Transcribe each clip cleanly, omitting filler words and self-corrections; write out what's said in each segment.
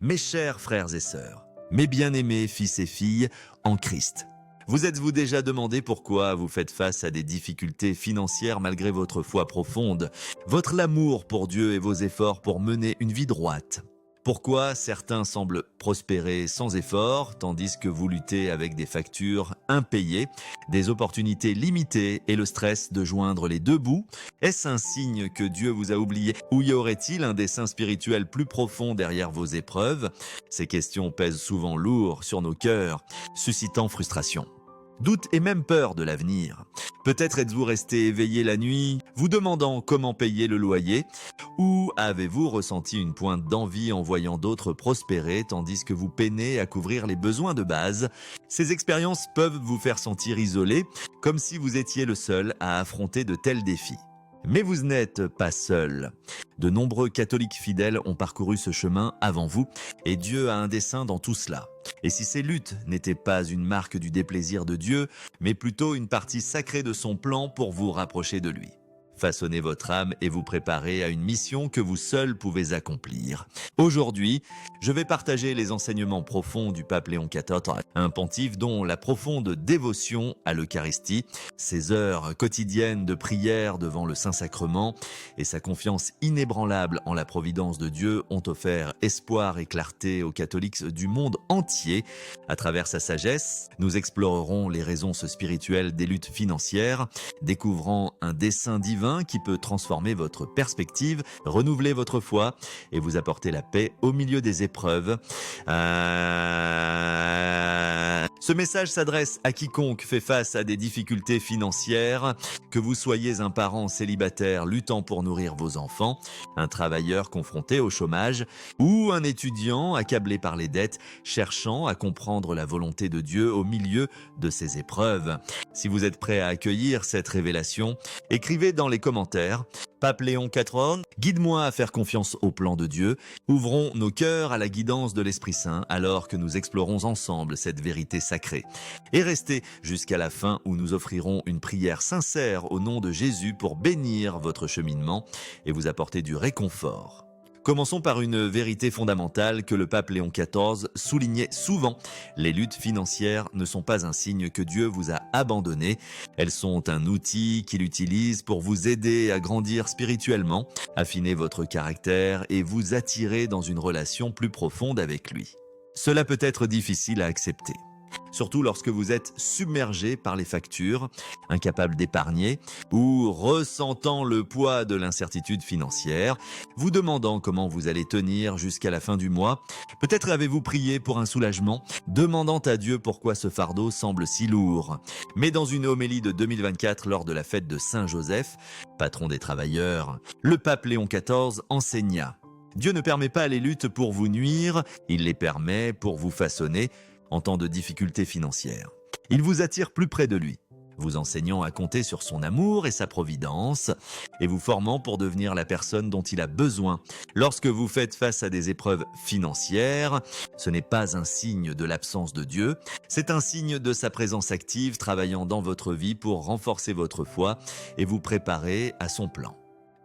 Mes chers frères et sœurs, mes bien-aimés fils et filles en Christ, vous êtes-vous déjà demandé pourquoi vous faites face à des difficultés financières malgré votre foi profonde, votre amour pour Dieu et vos efforts pour mener une vie droite? Pourquoi certains semblent prospérer sans effort, tandis que vous luttez avec des factures impayées, des opportunités limitées et le stress de joindre les deux bouts? Est-ce un signe que Dieu vous a oublié? Ou y aurait-il un dessein spirituel plus profond derrière vos épreuves? Ces questions pèsent souvent lourd sur nos cœurs, suscitant frustration, doute et même peur de l'avenir. Peut-être êtes-vous resté éveillé la nuit, vous demandant comment payer le loyer, ou avez-vous ressenti une pointe d'envie en voyant d'autres prospérer tandis que vous peinez à couvrir les besoins de base? Ces expériences peuvent vous faire sentir isolé, comme si vous étiez le seul à affronter de tels défis. Mais vous n'êtes pas seul. De nombreux catholiques fidèles ont parcouru ce chemin avant vous et Dieu a un dessein dans tout cela. Et si ces luttes n'étaient pas une marque du déplaisir de Dieu, mais plutôt une partie sacrée de son plan pour vous rapprocher de lui. Façonnez votre âme et vous préparez à une mission que vous seul pouvez accomplir. Aujourd'hui, je vais partager les enseignements profonds du pape Léon XIV, un pontife dont la profonde dévotion à l'Eucharistie, ses heures quotidiennes de prière devant le Saint-Sacrement et sa confiance inébranlable en la providence de Dieu ont offert espoir et clarté aux catholiques du monde entier. À travers sa sagesse, nous explorerons les raisons spirituelles des luttes financières, découvrant un dessein divin qui peut transformer votre perspective, renouveler votre foi et vous apporter la paix au milieu des épreuves. Ce message s'adresse à quiconque fait face à des difficultés financières, que vous soyez un parent célibataire luttant pour nourrir vos enfants, un travailleur confronté au chômage ou un étudiant accablé par les dettes, cherchant à comprendre la volonté de Dieu au milieu de ces épreuves. Si vous êtes prêt à accueillir cette révélation, écrivez dans les commentaires « Pape Léon XIV, guide-moi à faire confiance au plan de Dieu ». Ouvrons nos cœurs à la guidance de l'Esprit Saint alors que nous explorons ensemble cette vérité sacrée. Et restez jusqu'à la fin où nous offrirons une prière sincère au nom de Jésus pour bénir votre cheminement et vous apporter du réconfort. Commençons par une vérité fondamentale que le pape Léon XIV soulignait souvent. Les luttes financières ne sont pas un signe que Dieu vous a abandonné. Elles sont un outil qu'il utilise pour vous aider à grandir spirituellement, affiner votre caractère et vous attirer dans une relation plus profonde avec lui. Cela peut être difficile à accepter, surtout lorsque vous êtes submergé par les factures, incapable d'épargner ou ressentant le poids de l'incertitude financière, vous demandant comment vous allez tenir jusqu'à la fin du mois. Peut-être avez-vous prié pour un soulagement, demandant à Dieu pourquoi ce fardeau semble si lourd. Mais dans une homélie de 2024 lors de la fête de Saint Joseph, patron des travailleurs, le pape Léon XIV enseigna: Dieu ne permet pas les luttes pour vous nuire, il les permet pour vous façonner en temps de difficultés financières. Il vous attire plus près de lui, vous enseignant à compter sur son amour et sa providence, et vous formant pour devenir la personne dont il a besoin. Lorsque vous faites face à des épreuves financières, ce n'est pas un signe de l'absence de Dieu, c'est un signe de sa présence active travaillant dans votre vie pour renforcer votre foi et vous préparer à son plan.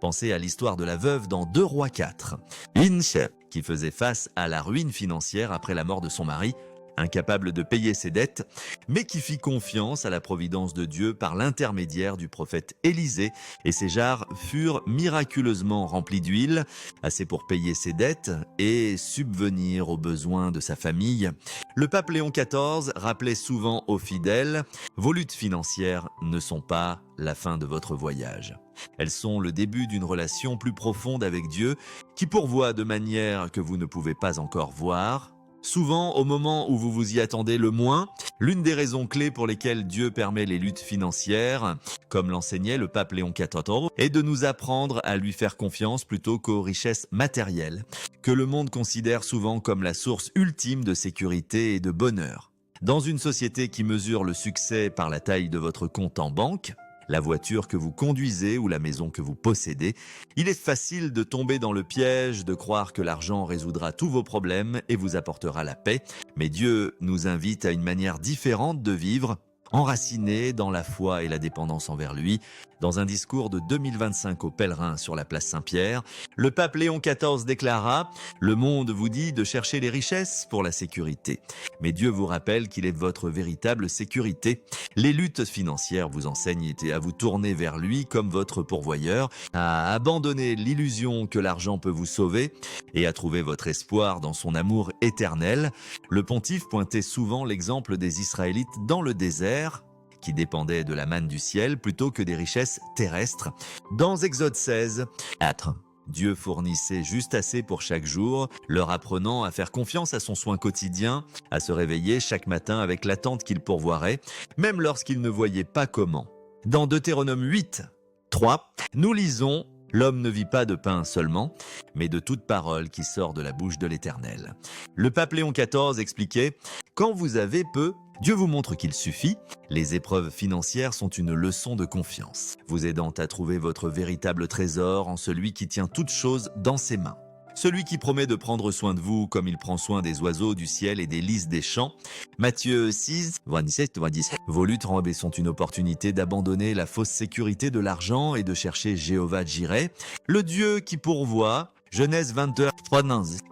Pensez à l'histoire de la veuve dans 2 Rois 4. Inch, qui faisait face à la ruine financière après la mort de son mari, incapable de payer ses dettes, mais qui fit confiance à la providence de Dieu par l'intermédiaire du prophète Élisée, et ses jarres furent miraculeusement remplies d'huile, assez pour payer ses dettes et subvenir aux besoins de sa famille. Le pape Léon XIV rappelait souvent aux fidèles: vos luttes financières ne sont pas la fin de votre voyage. Elles sont le début d'une relation plus profonde avec Dieu qui pourvoit de manière que vous ne pouvez pas encore voir, souvent au moment où vous vous y attendez le moins. L'une des raisons clés pour lesquelles Dieu permet les luttes financières, comme l'enseignait le pape Léon XIV, est de nous apprendre à lui faire confiance plutôt qu'aux richesses matérielles, que le monde considère souvent comme la source ultime de sécurité et de bonheur. Dans une société qui mesure le succès par la taille de votre compte en banque, la voiture que vous conduisez ou la maison que vous possédez, il est facile de tomber dans le piège de croire que l'argent résoudra tous vos problèmes et vous apportera la paix. Mais Dieu nous invite à une manière différente de vivre, enracinée dans la foi et la dépendance envers lui, Dans un discours de 2025 aux pèlerins sur la place Saint-Pierre, le pape Léon XIV déclara « Le monde vous dit de chercher les richesses pour la sécurité. Mais Dieu vous rappelle qu'il est votre véritable sécurité. Les luttes financières vous enseignent à vous tourner vers lui comme votre pourvoyeur, à abandonner l'illusion que l'argent peut vous sauver et à trouver votre espoir dans son amour éternel. » Le pontife pointait souvent l'exemple des Israélites dans le désert, qui dépendaient de la manne du ciel plutôt que des richesses terrestres. Dans Exode 16, 4, Dieu fournissait juste assez pour chaque jour, leur apprenant à faire confiance à son soin quotidien, à se réveiller chaque matin avec l'attente qu'il pourvoirait, même lorsqu'ils ne voyaient pas comment. Dans Deutéronome 8, 3, nous lisons « L'homme ne vit pas de pain seulement, mais de toute parole qui sort de la bouche de l'Éternel. » Le pape Léon XIV expliquait « Quand vous avez peu, Dieu vous montre qu'il suffit. Les épreuves financières sont une leçon de confiance, vous aidant à trouver votre véritable trésor en celui qui tient toutes choses dans ses mains. Celui qui promet de prendre soin de vous comme il prend soin des oiseaux du ciel et des lys des champs. » Matthieu 6, 27. Vos luttes sont une opportunité d'abandonner la fausse sécurité de l'argent et de chercher Jéhovah Jireh, le Dieu qui pourvoit. Genèse 22,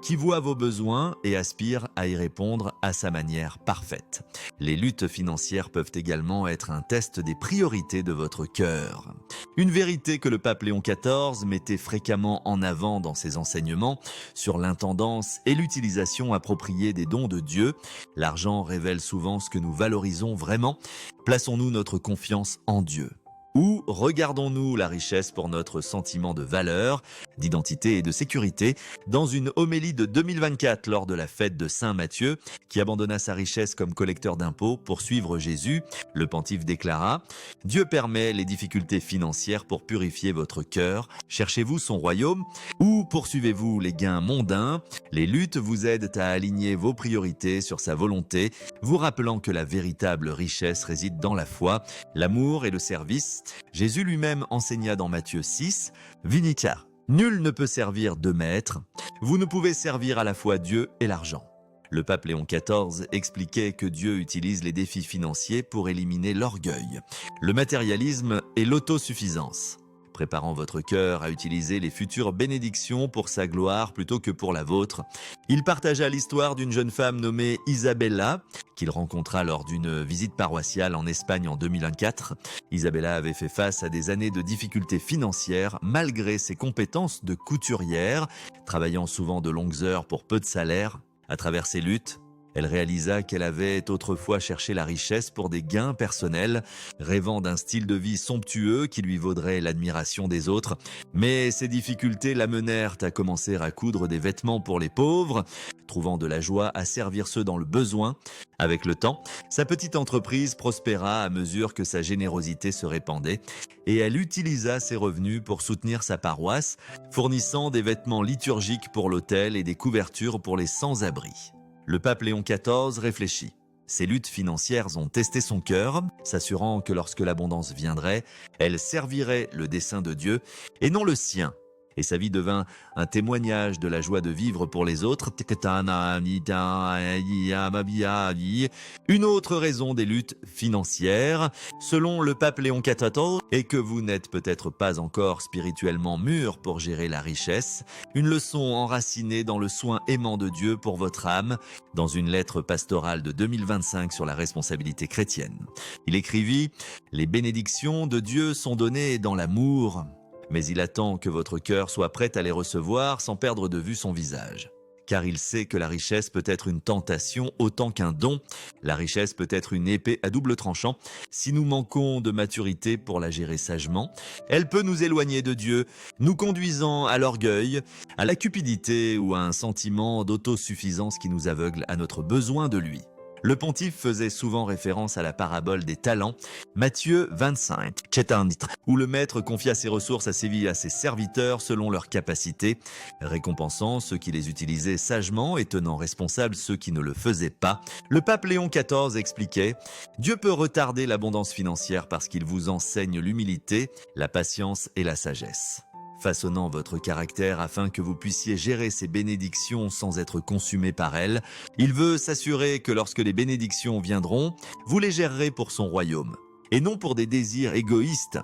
qui voit vos besoins et aspire à y répondre à sa manière parfaite. Les luttes financières peuvent également être un test des priorités de votre cœur. Une vérité que le pape Léon XIV mettait fréquemment en avant dans ses enseignements sur l'intendance et l'utilisation appropriée des dons de Dieu. L'argent révèle souvent ce que nous valorisons vraiment. Plaçons-nous notre confiance en Dieu? Ou regardons-nous la richesse pour notre sentiment de valeur, d'identité et de sécurité? Dans une homélie de 2024 lors de la fête de Saint Matthieu, qui abandonna sa richesse comme collecteur d'impôts pour suivre Jésus, le pontife déclara « Dieu permet les difficultés financières pour purifier votre cœur. Cherchez-vous son royaume ou poursuivez-vous les gains mondains? Les luttes vous aident à aligner vos priorités sur sa volonté, vous rappelant que la véritable richesse réside dans la foi, l'amour et le service. » Jésus lui-même enseigna dans Matthieu 6, « Vinitia, nul ne peut servir deux maîtres. Vous ne pouvez servir à la fois Dieu et l'argent. » Le pape Léon XIV expliquait que Dieu utilise les défis financiers pour éliminer l'orgueil, le matérialisme et l'autosuffisance, préparant votre cœur à utiliser les futures bénédictions pour sa gloire plutôt que pour la vôtre. Il partagea l'histoire d'une jeune femme nommée Isabella, qu'il rencontra lors d'une visite paroissiale en Espagne en 2024. Isabella avait fait face à des années de difficultés financières malgré ses compétences de couturière, travaillant souvent de longues heures pour peu de salaire. À travers ses luttes, elle réalisa qu'elle avait autrefois cherché la richesse pour des gains personnels, rêvant d'un style de vie somptueux qui lui vaudrait l'admiration des autres. Mais ces difficultés l'amenèrent à commencer à coudre des vêtements pour les pauvres, trouvant de la joie à servir ceux dans le besoin. Avec le temps, sa petite entreprise prospéra à mesure que sa générosité se répandait et elle utilisa ses revenus pour soutenir sa paroisse, fournissant des vêtements liturgiques pour l'autel et des couvertures pour les sans-abri. Le pape Léon XIV réfléchit. Ses luttes financières ont testé son cœur, s'assurant que lorsque l'abondance viendrait, elle servirait le dessein de Dieu et non le sien. Et sa vie devint un témoignage de la joie de vivre pour les autres. Une autre raison des luttes financières, selon le pape Léon XIV, est que vous n'êtes peut-être pas encore spirituellement mûr pour gérer la richesse. Une leçon enracinée dans le soin aimant de Dieu pour votre âme, dans une lettre pastorale de 2025 sur la responsabilité chrétienne. Il écrivit « Les bénédictions de Dieu sont données dans l'amour ». Mais il attend que votre cœur soit prêt à les recevoir sans perdre de vue son visage. Car il sait que la richesse peut être une tentation autant qu'un don. La richesse peut être une épée à double tranchant. Si nous manquons de maturité pour la gérer sagement, elle peut nous éloigner de Dieu, nous conduisant à l'orgueil, à la cupidité ou à un sentiment d'autosuffisance qui nous aveugle à notre besoin de lui. Le pontife faisait souvent référence à la parabole des talents, Matthieu 25, où le maître confia ses ressources à ses serviteurs selon leurs capacités, récompensant ceux qui les utilisaient sagement et tenant responsables ceux qui ne le faisaient pas. Le pape Léon XIV expliquait « Dieu peut retarder l'abondance financière parce qu'il vous enseigne l'humilité, la patience et la sagesse. » Façonnant votre caractère afin que vous puissiez gérer ces bénédictions sans être consumé par elles. Il veut s'assurer que lorsque les bénédictions viendront, vous les gérerez pour son royaume. et non pour des désirs égoïstes.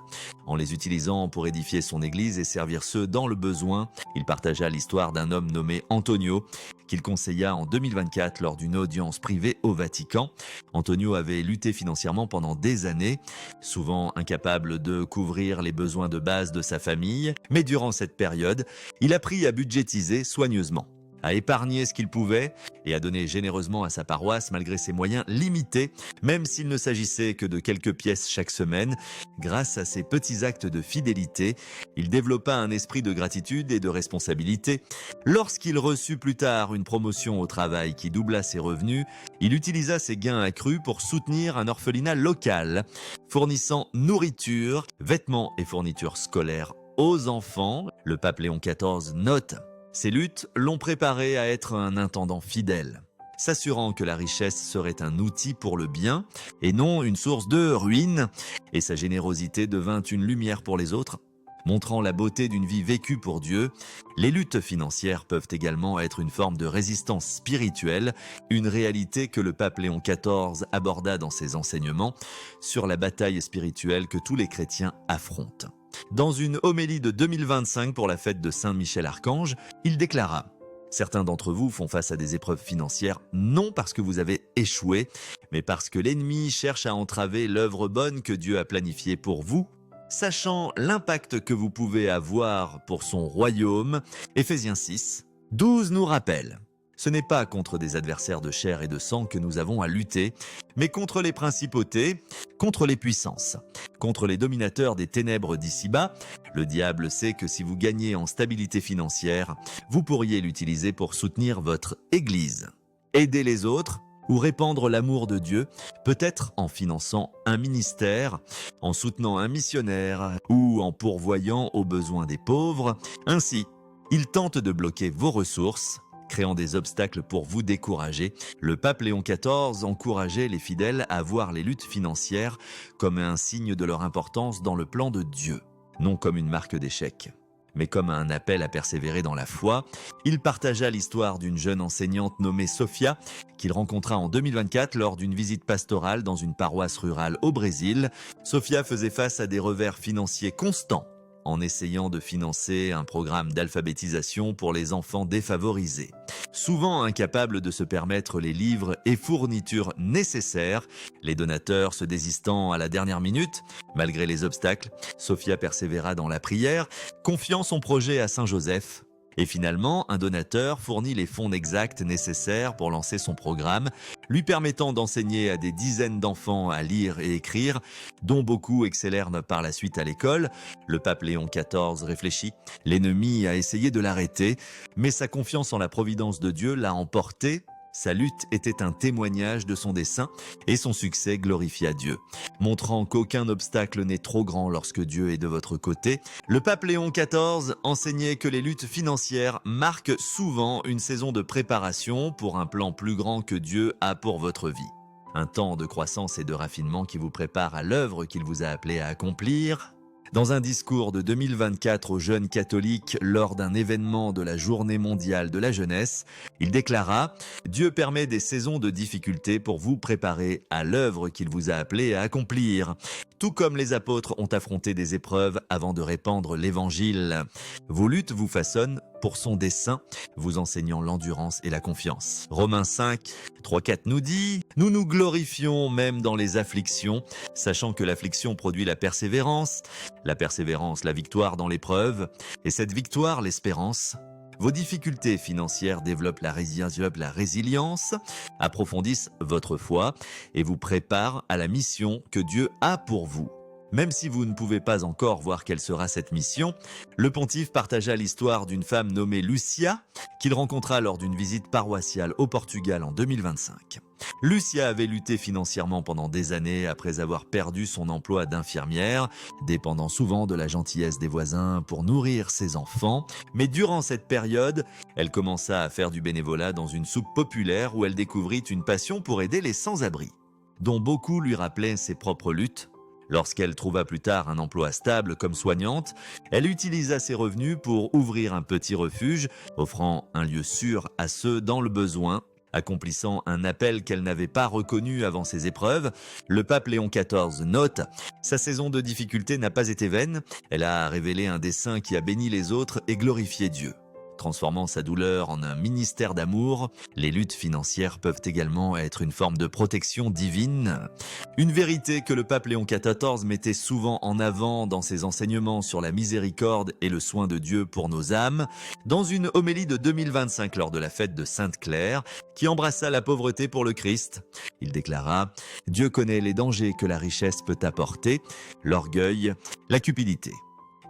En les utilisant pour édifier son église et servir ceux dans le besoin, il partagea l'histoire d'un homme nommé Antonio, qu'il conseilla en 2024 lors d'une audience privée au Vatican. Antonio avait lutté financièrement pendant des années, souvent incapable de couvrir les besoins de base de sa famille, mais durant cette période, il apprit à budgétiser soigneusement, à épargner ce qu'il pouvait et à donner généreusement à sa paroisse malgré ses moyens limités, même s'il ne s'agissait que de quelques pièces chaque semaine. Grâce à ces petits actes de fidélité, il développa un esprit de gratitude et de responsabilité. Lorsqu'il reçut plus tard une promotion au travail qui doubla ses revenus, il utilisa ses gains accrus pour soutenir un orphelinat local, fournissant nourriture, vêtements et fournitures scolaires aux enfants. Le pape Léon XIV note: ces luttes l'ont préparé à être un intendant fidèle, s'assurant que la richesse serait un outil pour le bien et non une source de ruine, et sa générosité devint une lumière pour les autres, montrant la beauté d'une vie vécue pour Dieu. Les luttes financières peuvent également être une forme de résistance spirituelle, une réalité que le pape Léon XIV aborda dans ses enseignements sur la bataille spirituelle que tous les chrétiens affrontent. Dans une homélie de 2025 pour la fête de Saint Michel-Archange, il déclara: certains d'entre vous font face à des épreuves financières non parce que vous avez échoué, mais parce que l'ennemi cherche à entraver l'œuvre bonne que Dieu a planifiée pour vous, sachant l'impact que vous pouvez avoir pour son royaume. Éphésiens 6, 12 nous rappelle: ce n'est pas contre des adversaires de chair et de sang que nous avons à lutter, mais contre les principautés, contre les puissances, contre les dominateurs des ténèbres d'ici-bas. Le diable sait que si vous gagnez en stabilité financière, vous pourriez l'utiliser pour soutenir votre Église, aider les autres ou répandre l'amour de Dieu, peut-être en finançant un ministère, en soutenant un missionnaire ou en pourvoyant aux besoins des pauvres. Ainsi, il tente de bloquer vos ressources, créant des obstacles pour vous décourager. Le pape Léon XIV encourageait les fidèles à voir les luttes financières comme un signe de leur importance dans le plan de Dieu, non comme une marque d'échec, mais comme un appel à persévérer dans la foi. Il partagea l'histoire d'une jeune enseignante nommée Sofia, qu'il rencontra en 2024 lors d'une visite pastorale dans une paroisse rurale au Brésil. Sofia faisait face à des revers financiers constants, en essayant de financer un programme d'alphabétisation pour les enfants défavorisés. Souvent incapable de se permettre les livres et fournitures nécessaires, les donateurs se désistant à la dernière minute, malgré les obstacles, Sofia persévéra dans la prière, confiant son projet à Saint Joseph. Et finalement, un donateur fournit les fonds exacts nécessaires pour lancer son programme, lui permettant d'enseigner à des dizaines d'enfants à lire et écrire, dont beaucoup excellèrent par la suite à l'école. Le pape Léon XIV réfléchit. L'ennemi a essayé de l'arrêter, mais sa confiance en la providence de Dieu l'a emporté. Sa lutte était un témoignage de son dessein et son succès glorifia Dieu, montrant qu'aucun obstacle n'est trop grand lorsque Dieu est de votre côté. Le pape Léon XIV enseignait que les luttes financières marquent souvent une saison de préparation pour un plan plus grand que Dieu a pour votre vie. Un temps de croissance et de raffinement qui vous prépare à l'œuvre qu'il vous a appelé à accomplir. Dans un discours de 2024 aux jeunes catholiques lors d'un événement de la Journée mondiale de la jeunesse, il déclara: Dieu permet des saisons de difficultés pour vous préparer à l'œuvre qu'il vous a appelé à accomplir. Tout comme les apôtres ont affronté des épreuves avant de répandre l'évangile. Vos luttes vous façonnent pour son dessein, vous enseignant l'endurance et la confiance. Romains 5, 3-4 nous dit: nous nous glorifions même dans les afflictions, sachant que l'affliction produit la persévérance, la victoire dans l'épreuve, et cette victoire l'espérance. Vos difficultés financières développent la résilience, approfondissent votre foi et vous préparent à la mission que Dieu a pour vous. Même si vous ne pouvez pas encore voir quelle sera cette mission, le pontife partagea l'histoire d'une femme nommée Lucia, qu'il rencontra lors d'une visite paroissiale au Portugal en 2025. Lucia avait lutté financièrement pendant des années après avoir perdu son emploi d'infirmière, dépendant souvent de la gentillesse des voisins pour nourrir ses enfants. Mais durant cette période, elle commença à faire du bénévolat dans une soupe populaire où elle découvrit une passion pour aider les sans-abri, dont beaucoup lui rappelaient ses propres luttes. Lorsqu'elle trouva plus tard un emploi stable comme soignante, elle utilisa ses revenus pour ouvrir un petit refuge, offrant un lieu sûr à ceux dans le besoin. Accomplissant un appel qu'elle n'avait pas reconnu avant ces épreuves, le pape Léon XIV note « Sa saison de difficulté n'a pas été vaine, elle a révélé un dessein qui a béni les autres et glorifié Dieu ». Transformant sa douleur en un ministère d'amour, les luttes financières peuvent également être une forme de protection divine. Une vérité que le pape Léon XIV mettait souvent en avant dans ses enseignements sur la miséricorde et le soin de Dieu pour nos âmes, dans une homélie de 2025 lors de la fête de Sainte-Claire, qui embrassa la pauvreté pour le Christ. Il déclara « Dieu connaît les dangers que la richesse peut apporter, l'orgueil, la cupidité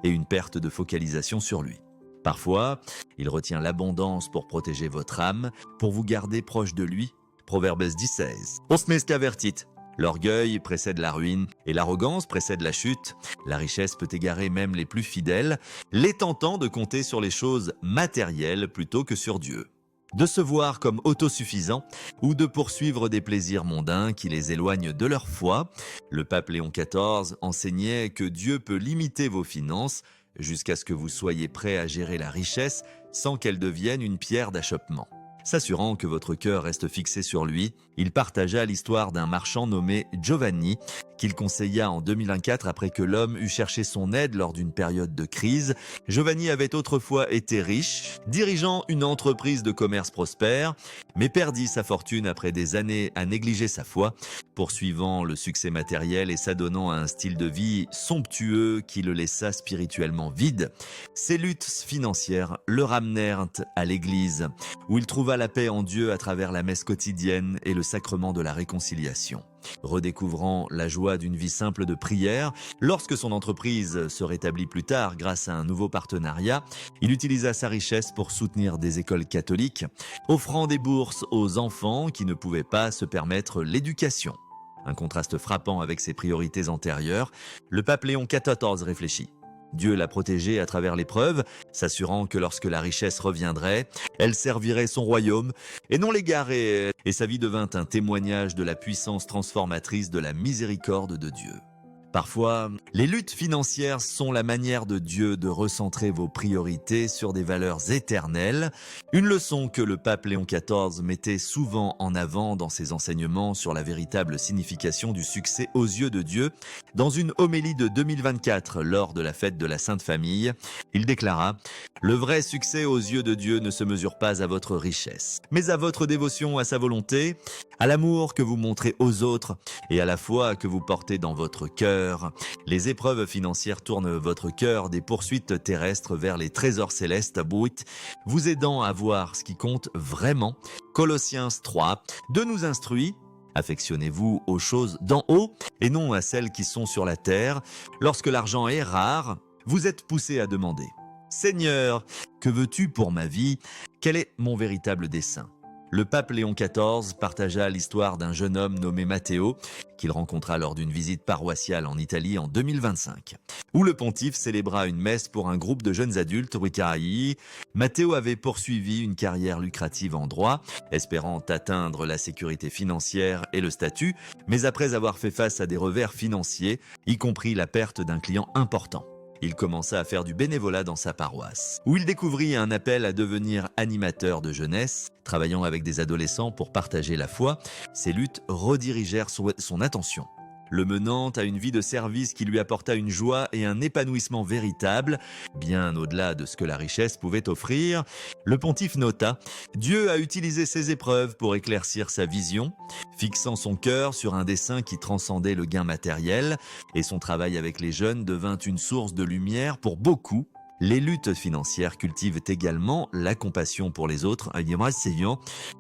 et une perte de focalisation sur lui. Parfois, il retient l'abondance pour protéger votre âme, pour vous garder proche de lui. » Proverbes 10:16. Osmesca vertit. L'orgueil précède la ruine et l'arrogance précède la chute. La richesse peut égarer même les plus fidèles, les tentant de compter sur les choses matérielles plutôt que sur Dieu. De se voir comme autosuffisants ou de poursuivre des plaisirs mondains qui les éloignent de leur foi. Le pape Léon XIV enseignait que Dieu peut limiter vos finances jusqu'à ce que vous soyez prêt à gérer la richesse sans qu'elle devienne une pierre d'achoppement. S'assurant que votre cœur reste fixé sur lui, il partagea l'histoire d'un marchand nommé Giovanni, qu'il conseilla en 2004 après que l'homme eut cherché son aide lors d'une période de crise. Giovanni avait autrefois été riche, dirigeant une entreprise de commerce prospère, mais perdit sa fortune après des années à négliger sa foi, poursuivant le succès matériel et s'adonnant à un style de vie somptueux qui le laissa spirituellement vide. Ses luttes financières le ramenèrent à l'église, où il trouva la paix en Dieu à travers la messe quotidienne et le sacrement de la réconciliation. Redécouvrant la joie d'une vie simple de prière, lorsque son entreprise se rétablit plus tard grâce à un nouveau partenariat, il utilisa sa richesse pour soutenir des écoles catholiques, offrant des bourses aux enfants qui ne pouvaient pas se permettre l'éducation. Un contraste frappant avec ses priorités antérieures, le pape Léon XIV réfléchit. Dieu l'a protégé à travers l'épreuve, s'assurant que lorsque la richesse reviendrait, elle servirait son royaume et non l'égarer, et sa vie devint un témoignage de la puissance transformatrice de la miséricorde de Dieu. Parfois, les luttes financières sont la manière de Dieu de recentrer vos priorités sur des valeurs éternelles, une leçon que le pape Léon XIV mettait souvent en avant dans ses enseignements sur la véritable signification du succès aux yeux de Dieu. Dans une homélie de 2024 lors de la fête de la Sainte Famille, il déclara « Le vrai succès aux yeux de Dieu ne se mesure pas à votre richesse, mais à votre dévotion à sa volonté, à l'amour que vous montrez aux autres et à la foi que vous portez dans votre cœur. Les épreuves financières tournent votre cœur des poursuites terrestres vers les trésors célestes, vous aidant à voir ce qui compte vraiment. » Colossiens 3, de nous instruit. Affectionnez-vous aux choses d'en haut et non à celles qui sont sur la terre. Lorsque l'argent est rare, vous êtes poussé à demander « Seigneur, que veux-tu pour ma vie? Quel est mon véritable dessein ?» Le pape Léon XIV partagea l'histoire d'un jeune homme nommé Matteo, qu'il rencontra lors d'une visite paroissiale en Italie en 2025, où le pontife célébra une messe pour un groupe de jeunes adultes Wiccarii. Matteo avait poursuivi une carrière lucrative en droit, espérant atteindre la sécurité financière et le statut, mais après avoir fait face à des revers financiers, y compris la perte d'un client important. Il commença à faire du bénévolat dans sa paroisse, où il découvrit un appel à devenir animateur de jeunesse. Travaillant avec des adolescents pour partager la foi, ses luttes redirigèrent son attention, le menant à une vie de service qui lui apporta une joie et un épanouissement véritable, bien au-delà de ce que la richesse pouvait offrir. Le pontife nota « Dieu a utilisé ces épreuves pour éclaircir sa vision, fixant son cœur sur un dessein qui transcendait le gain matériel, et son travail avec les jeunes devint une source de lumière pour beaucoup. » Les luttes financières cultivent également la compassion pour les autres,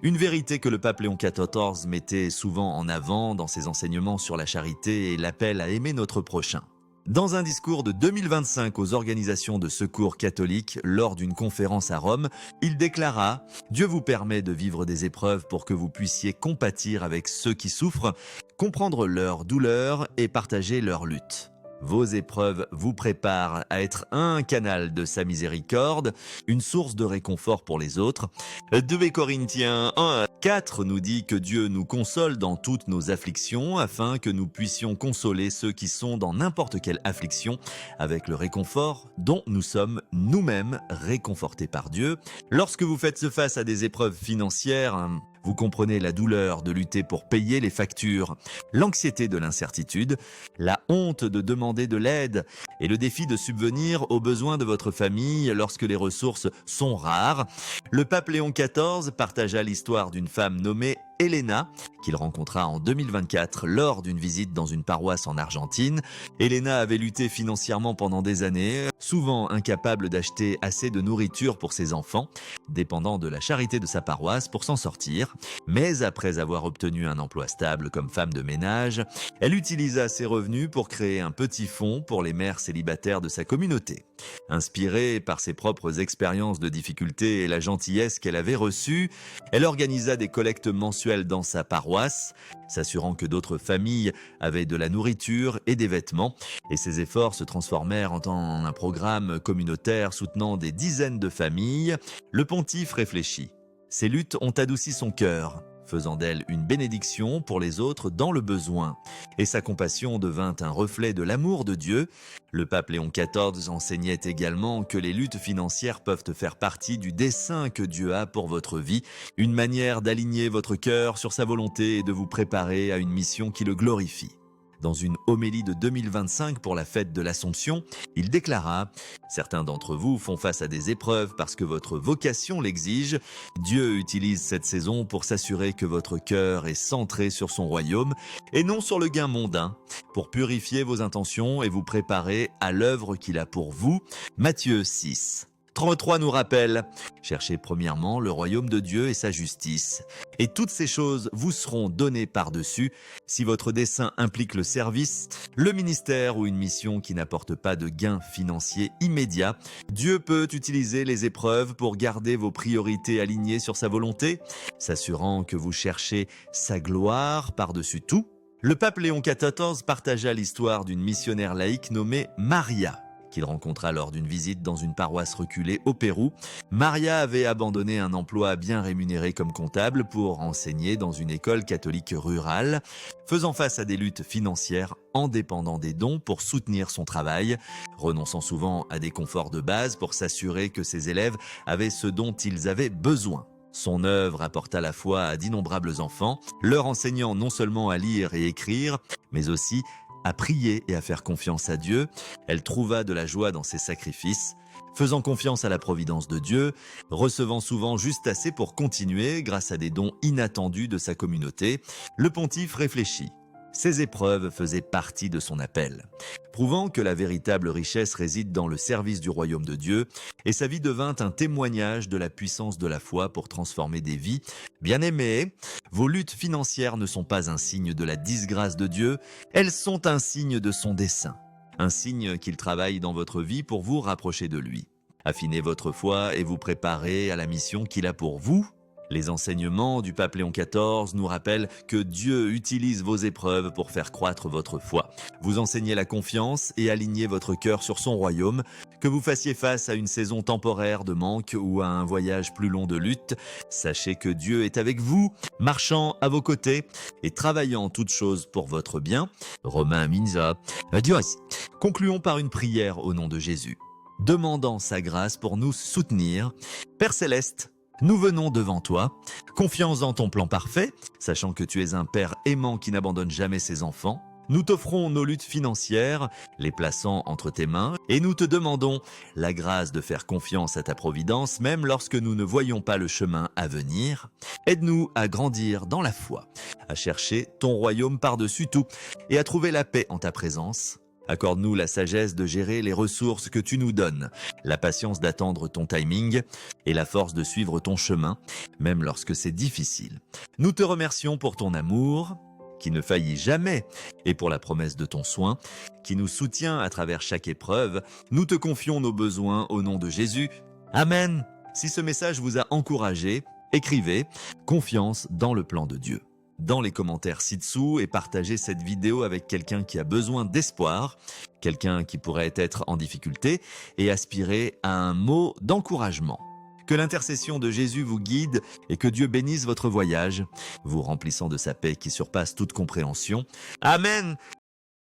une vérité que le pape Léon XIV mettait souvent en avant dans ses enseignements sur la charité et l'appel à aimer notre prochain. Dans un discours de 2025 aux organisations de secours catholiques lors d'une conférence à Rome, il déclara « Dieu vous permet de vivre des épreuves pour que vous puissiez compatir avec ceux qui souffrent, comprendre leurs douleurs et partager leurs luttes. » Vos épreuves vous préparent à être un canal de sa miséricorde, une source de réconfort pour les autres. 2 Corinthiens 1:4 nous dit que Dieu nous console dans toutes nos afflictions afin que nous puissions consoler ceux qui sont dans n'importe quelle affliction avec le réconfort dont nous sommes nous-mêmes réconfortés par Dieu. Lorsque vous faites face à des épreuves financières, Vous comprenez la douleur de lutter pour payer les factures, l'anxiété de l'incertitude, la honte de demander de l'aide et le défi de subvenir aux besoins de votre famille lorsque les ressources sont rares. Le pape Léon XIV partagea l'histoire d'une femme nommée Elena, qu'il rencontra en 2024 lors d'une visite dans une paroisse en Argentine. Elena avait lutté financièrement pendant des années, souvent incapable d'acheter assez de nourriture pour ses enfants, dépendant de la charité de sa paroisse pour s'en sortir. Mais après avoir obtenu un emploi stable comme femme de ménage, elle utilisa ses revenus pour créer un petit fonds pour les mères célibataires de sa communauté. Inspirée par ses propres expériences de difficultés et la gentillesse qu'elle avait reçue, elle organisa des collectes mensuelles dans sa paroisse, s'assurant que d'autres familles avaient de la nourriture et des vêtements, et ses efforts se transformèrent en un programme communautaire soutenant des dizaines de familles. Le pontife réfléchit. Ces luttes ont adouci son cœur, faisant d'elle une bénédiction pour les autres dans le besoin. Et sa compassion devint un reflet de l'amour de Dieu. Le pape Léon XIV enseignait également que les luttes financières peuvent faire partie du dessein que Dieu a pour votre vie, une manière d'aligner votre cœur sur sa volonté et de vous préparer à une mission qui le glorifie. Dans une homélie de 2025 pour la fête de l'Assomption, il déclara « Certains d'entre vous font face à des épreuves parce que votre vocation l'exige. Dieu utilise cette saison pour s'assurer que votre cœur est centré sur son royaume et non sur le gain mondain, pour purifier vos intentions et vous préparer à l'œuvre qu'il a pour vous. » Matthieu 6. 33 nous rappelle « Cherchez premièrement le royaume de Dieu et sa justice, et toutes ces choses vous seront données par-dessus. Si votre dessein implique le service, le ministère ou une mission qui n'apporte pas de gain financier immédiat, Dieu peut utiliser les épreuves pour garder vos priorités alignées sur sa volonté, s'assurant que vous cherchez sa gloire par-dessus tout. » Le pape Léon XIV partagea l'histoire d'une missionnaire laïque nommée Maria, qu'il rencontra lors d'une visite dans une paroisse reculée au Pérou. Maria avait abandonné un emploi bien rémunéré comme comptable pour enseigner dans une école catholique rurale, faisant face à des luttes financières en dépendant des dons pour soutenir son travail, renonçant souvent à des conforts de base pour s'assurer que ses élèves avaient ce dont ils avaient besoin. Son œuvre apporta la foi à d'innombrables enfants, leur enseignant non seulement à lire et écrire, mais aussi à prier et à faire confiance à Dieu. Elle trouva de la joie dans ses sacrifices, faisant confiance à la providence de Dieu, recevant souvent juste assez pour continuer grâce à des dons inattendus de sa communauté. Le pontife réfléchit. Ces épreuves faisaient partie de son appel, prouvant que la véritable richesse réside dans le service du royaume de Dieu, et sa vie devint un témoignage de la puissance de la foi pour transformer des vies. Bien-aimés, vos luttes financières ne sont pas un signe de la disgrâce de Dieu, elles sont un signe de son dessein, un signe qu'il travaille dans votre vie pour vous rapprocher de lui. Affinez votre foi et vous préparez à la mission qu'il a pour vous. Les enseignements du pape Léon XIV nous rappellent que Dieu utilise vos épreuves pour faire croître votre foi. Vous enseignez la confiance et alignez votre cœur sur son royaume. Que vous fassiez face à une saison temporaire de manque ou à un voyage plus long de lutte, sachez que Dieu est avec vous, marchant à vos côtés et travaillant toutes choses pour votre bien. Romain Minza. Dios. Concluons par une prière au nom de Jésus, demandant sa grâce pour nous soutenir. Père Céleste, nous venons devant toi, confiance en ton plan parfait, sachant que tu es un père aimant qui n'abandonne jamais ses enfants. Nous t'offrons nos luttes financières, les plaçant entre tes mains, et nous te demandons la grâce de faire confiance à ta providence, même lorsque nous ne voyons pas le chemin à venir. Aide-nous à grandir dans la foi, à chercher ton royaume par-dessus tout, et à trouver la paix en ta présence. Accorde-nous la sagesse de gérer les ressources que tu nous donnes, la patience d'attendre ton timing et la force de suivre ton chemin, même lorsque c'est difficile. Nous te remercions pour ton amour, qui ne faillit jamais, et pour la promesse de ton soin, qui nous soutient à travers chaque épreuve. Nous te confions nos besoins au nom de Jésus. Amen. Si ce message vous a encouragé, écrivez « Confiance dans le plan de Dieu » dans les commentaires ci-dessous et partagez cette vidéo avec quelqu'un qui a besoin d'espoir, quelqu'un qui pourrait être en difficulté et aspirer à un mot d'encouragement. Que l'intercession de Jésus vous guide et que Dieu bénisse votre voyage, vous remplissant de sa paix qui surpasse toute compréhension. Amen.